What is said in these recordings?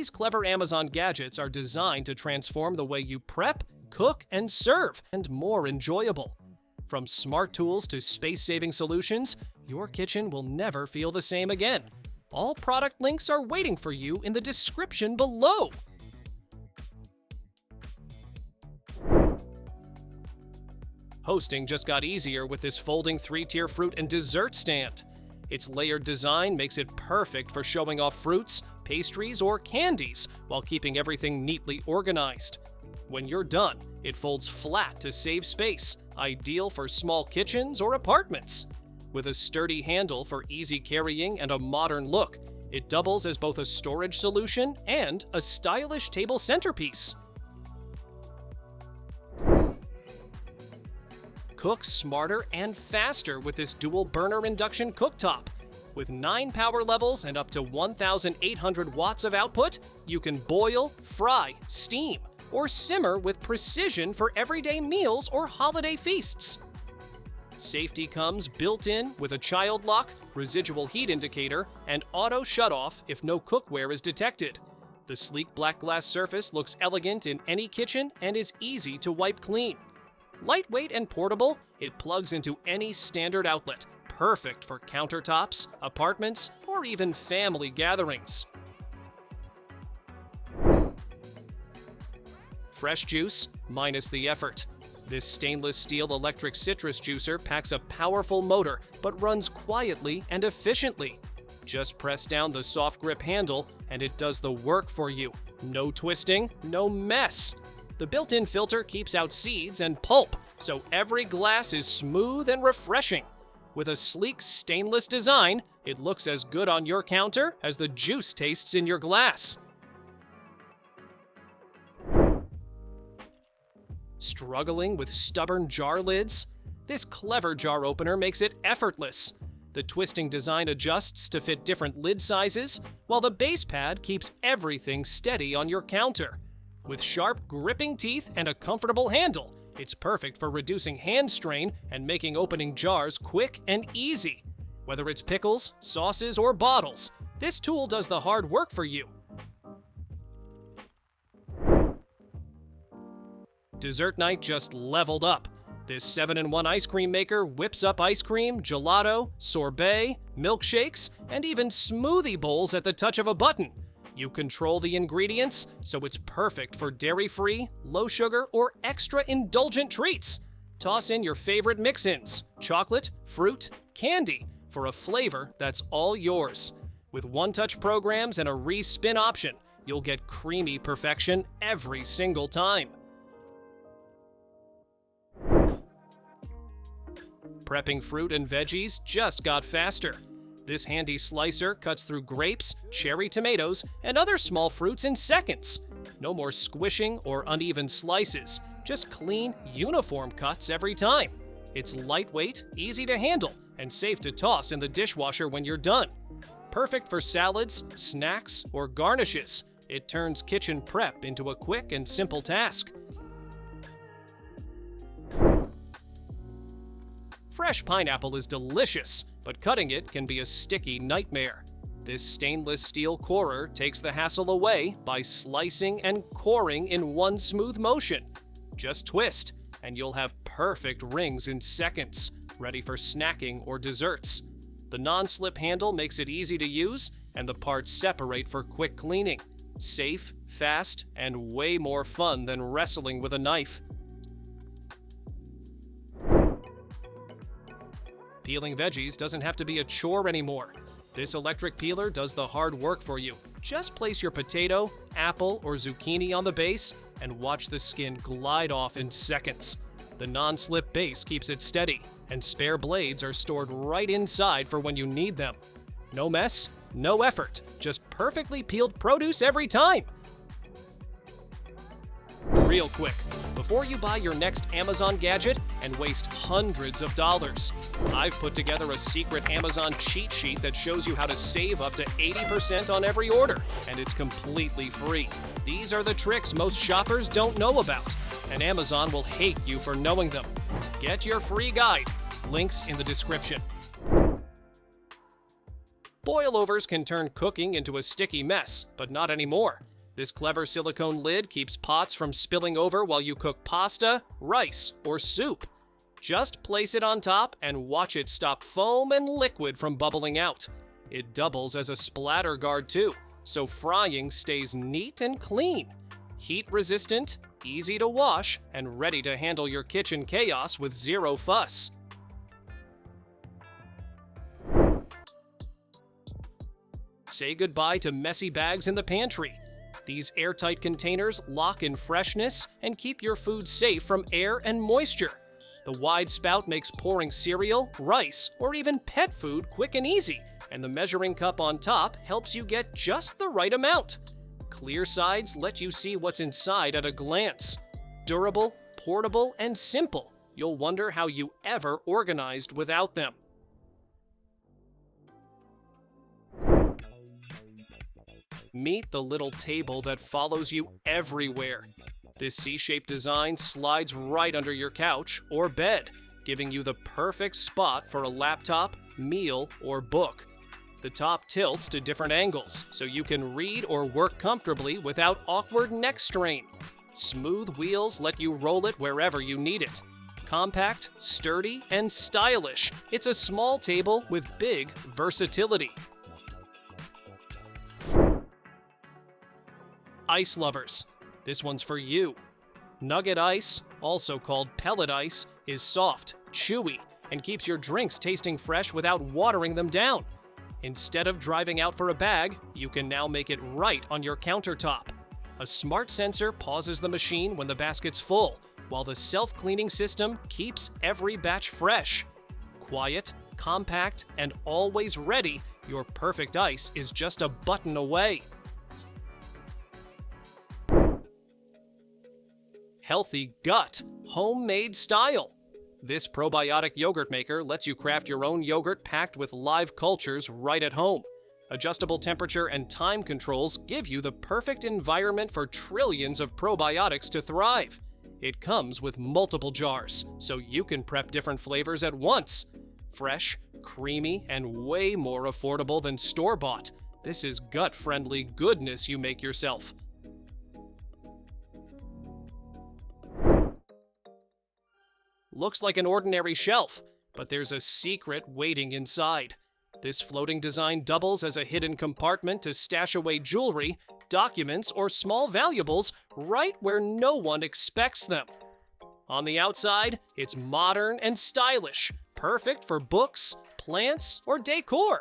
These clever Amazon gadgets are designed to transform the way you prep, cook, and serve, and more enjoyable. From smart tools to space-saving solutions, your kitchen will never feel the same again. All product links are waiting for you in the description below. Hosting just got easier with this folding 3-tier fruit and dessert stand. Its layered design makes it perfect for showing off fruits, pastries, or candies while keeping everything neatly organized. When you're done, it folds flat to save space, ideal for small kitchens or apartments. With a sturdy handle for easy carrying and a modern look, it doubles as both a storage solution and a stylish table centerpiece. Cook smarter and faster with this dual-burner induction cooktop. With 9 power levels and up to 1,800 watts of output, you can boil, fry, steam, or simmer with precision for everyday meals or holiday feasts. Safety comes built in with a child lock, residual heat indicator, and auto shutoff if no cookware is detected. The sleek black glass surface looks elegant in any kitchen and is easy to wipe clean. Lightweight and portable, it plugs into any standard outlet, perfect for countertops, apartments, or even family gatherings. Fresh juice, minus the effort. This stainless steel electric citrus juicer packs a powerful motor, but runs quietly and efficiently. Just press down the soft grip handle, and it does the work for you. No twisting, no mess. The built-in filter keeps out seeds and pulp, so every glass is smooth and refreshing. With a sleek stainless design, it looks as good on your counter as the juice tastes in your glass. Struggling with stubborn jar lids? This clever jar opener makes it effortless. The twisting design adjusts to fit different lid sizes, while the base pad keeps everything steady on your counter. With sharp, gripping teeth and a comfortable handle, it's perfect for reducing hand strain and making opening jars quick and easy. Whether it's pickles, sauces, or bottles, this tool does the hard work for you. Dessert night just leveled up. This 7-in-1 ice cream maker whips up ice cream, gelato, sorbet, milkshakes, and even smoothie bowls at the touch of a button. You control the ingredients, so it's perfect for dairy-free, low-sugar, or extra indulgent treats. Toss in your favorite mix-ins, chocolate, fruit, candy, for a flavor that's all yours. With one-touch programs and a re-spin option, you'll get creamy perfection every single time. Prepping fruit and veggies just got faster. This handy slicer cuts through grapes, cherry tomatoes, and other small fruits in seconds. No more squishing or uneven slices, just clean, uniform cuts every time. It's lightweight, easy to handle, and safe to toss in the dishwasher when you're done. Perfect for salads, snacks, or garnishes, it turns kitchen prep into a quick and simple task. Fresh pineapple is delicious, but cutting it can be a sticky nightmare. This stainless steel corer takes the hassle away by slicing and coring in one smooth motion. Just twist, and you'll have perfect rings in seconds, ready for snacking or desserts. The non-slip handle makes it easy to use, and the parts separate for quick cleaning. Safe, fast, and way more fun than wrestling with a knife. Peeling veggies doesn't have to be a chore anymore. This electric peeler does the hard work for you. Just place your potato, apple, or zucchini on the base and watch the skin glide off in seconds. The non-slip base keeps it steady, and spare blades are stored right inside for when you need them. No mess, no effort, just perfectly peeled produce every time. Real quick, before you buy your next Amazon gadget and waste hundreds of dollars, I've put together a secret Amazon cheat sheet that shows you how to save up to 80% on every order, and it's completely free. These are the tricks most shoppers don't know about, and Amazon will hate you for knowing them. Get your free guide. Links in the description. Boilovers can turn cooking into a sticky mess, but not anymore. This clever silicone lid keeps pots from spilling over while you cook pasta, rice, or soup. Just place it on top and watch it stop foam and liquid from bubbling out. It doubles as a splatter guard too, so frying stays neat and clean. Heat resistant, easy to wash, and ready to handle your kitchen chaos with zero fuss. Say goodbye to messy bags in the pantry. These airtight containers lock in freshness and keep your food safe from air and moisture. The wide spout makes pouring cereal, rice, or even pet food quick and easy, and the measuring cup on top helps you get just the right amount. Clear sides let you see what's inside at a glance. Durable, portable, and simple. You'll wonder how you ever organized without them. Meet the little table that follows you everywhere. This C-shaped design slides right under your couch or bed, giving you the perfect spot for a laptop, meal, or book. The top tilts to different angles, so you can read or work comfortably without awkward neck strain. Smooth wheels let you roll it wherever you need it. Compact, sturdy, and stylish, it's a small table with big versatility. Ice lovers, this one's for you. Nugget ice, also called pellet ice, is soft, chewy, and keeps your drinks tasting fresh without watering them down. Instead of driving out for a bag, you can now make it right on your countertop. A smart sensor pauses the machine when the basket's full, while the self-cleaning system keeps every batch fresh. Quiet, compact, and always ready, your perfect ice is just a button away. Healthy gut, homemade style. This probiotic yogurt maker lets you craft your own yogurt packed with live cultures right at home. Adjustable temperature and time controls give you the perfect environment for trillions of probiotics to thrive. It comes with multiple jars, so you can prep different flavors at once. Fresh, creamy, and way more affordable than store-bought. This is gut-friendly goodness you make yourself. Looks like an ordinary shelf, but there's a secret waiting inside. This floating design doubles as a hidden compartment to stash away jewelry, documents, or small valuables right where no one expects them. On the outside, it's modern and stylish, perfect for books, plants, or decor.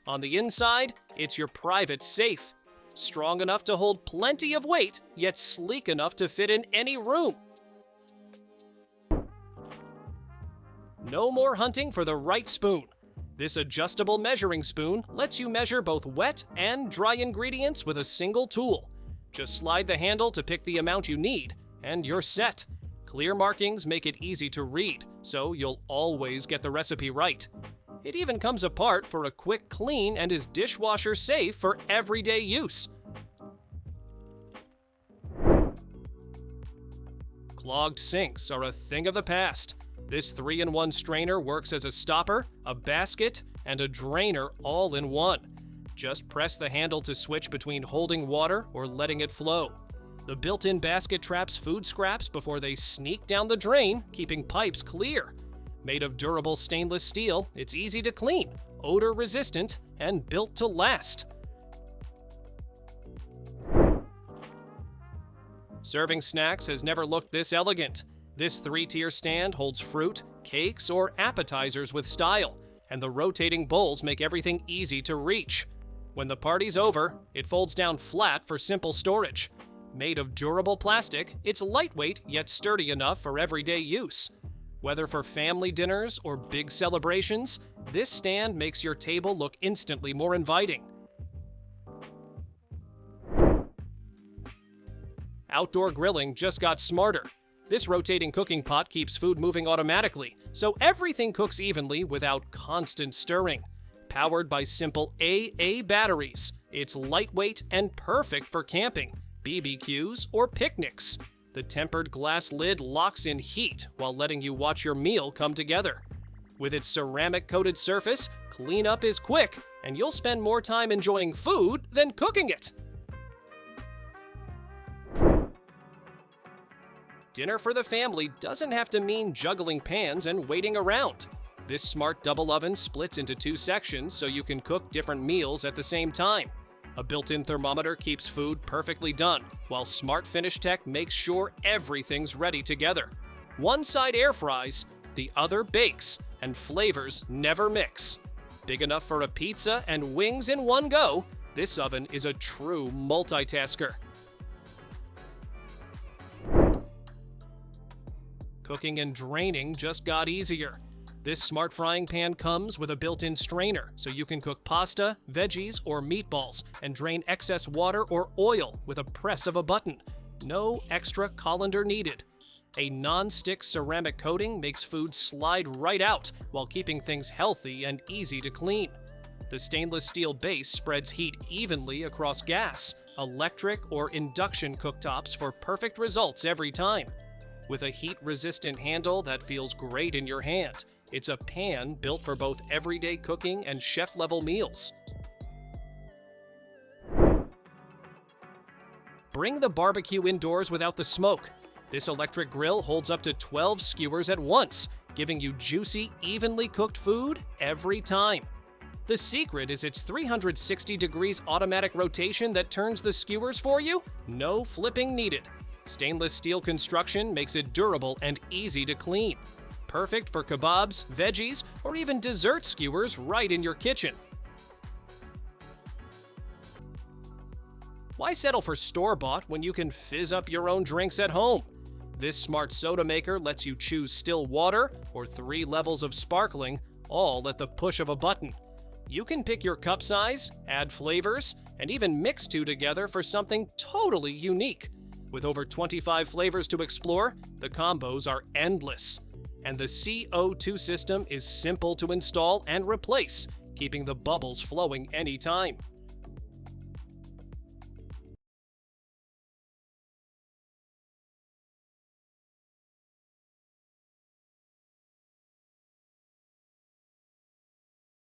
On the inside, it's your private safe, strong enough to hold plenty of weight, yet sleek enough to fit in any room. No more hunting for the right spoon. This adjustable measuring spoon lets you measure both wet and dry ingredients with a single tool. Just slide the handle to pick the amount you need, and you're set. Clear markings make it easy to read, so you'll always get the recipe right. It even comes apart for a quick clean and is dishwasher safe for everyday use. Clogged sinks are a thing of the past. This 3-in-1 strainer works as a stopper, a basket, and a drainer all in one. Just press the handle to switch between holding water or letting it flow. The built-in basket traps food scraps before they sneak down the drain, keeping pipes clear. Made of durable stainless steel, it's easy to clean, odor-resistant, and built to last. Serving snacks has never looked this elegant. This 3-tier stand holds fruit, cakes, or appetizers with style, and the rotating bowls make everything easy to reach. When the party's over, it folds down flat for simple storage. Made of durable plastic, it's lightweight yet sturdy enough for everyday use. Whether for family dinners or big celebrations, this stand makes your table look instantly more inviting. Outdoor grilling just got smarter. This rotating cooking pot keeps food moving automatically, so everything cooks evenly without constant stirring. Powered by simple AA batteries, it's lightweight and perfect for camping, BBQs, or picnics. The tempered glass lid locks in heat while letting you watch your meal come together. With its ceramic-coated surface, cleanup is quick, and you'll spend more time enjoying food than cooking it. dinner for the family doesn't have to mean juggling pans and waiting around. This smart double oven splits into 2 sections so you can cook different meals at the same time. A built-in thermometer keeps food perfectly done, while Smart Finish Tech makes sure everything's ready together. One side air fries, the other bakes, and flavors never mix. Big enough for a pizza and wings in one go, this oven is a true multitasker. Cooking and draining just got easier. This smart frying pan comes with a built-in strainer, so you can cook pasta, veggies, or meatballs and drain excess water or oil with a press of a button. No extra colander needed. A non-stick ceramic coating makes food slide right out while keeping things healthy and easy to clean. The stainless steel base spreads heat evenly across gas, electric, or induction cooktops for perfect results every time. With a heat-resistant handle that feels great in your hand, it's a pan built for both everyday cooking and chef-level meals. Bring the barbecue indoors without the smoke. This electric grill holds up to 12 skewers at once, giving you juicy, evenly cooked food every time. The secret is its 360 degrees automatic rotation that turns the skewers for you. No flipping needed. Stainless steel construction makes it durable and easy to clean. Perfect for kebabs, veggies, or even dessert skewers right in your kitchen. Why settle for store-bought when you can fizz up your own drinks at home? This smart soda maker lets you choose still water or 3 levels of sparkling, all at the push of a button. You can pick your cup size, add flavors, and even mix 2 together for something totally unique. With over 25 flavors to explore, the combos are endless. And the CO2 system is simple to install and replace, keeping the bubbles flowing anytime.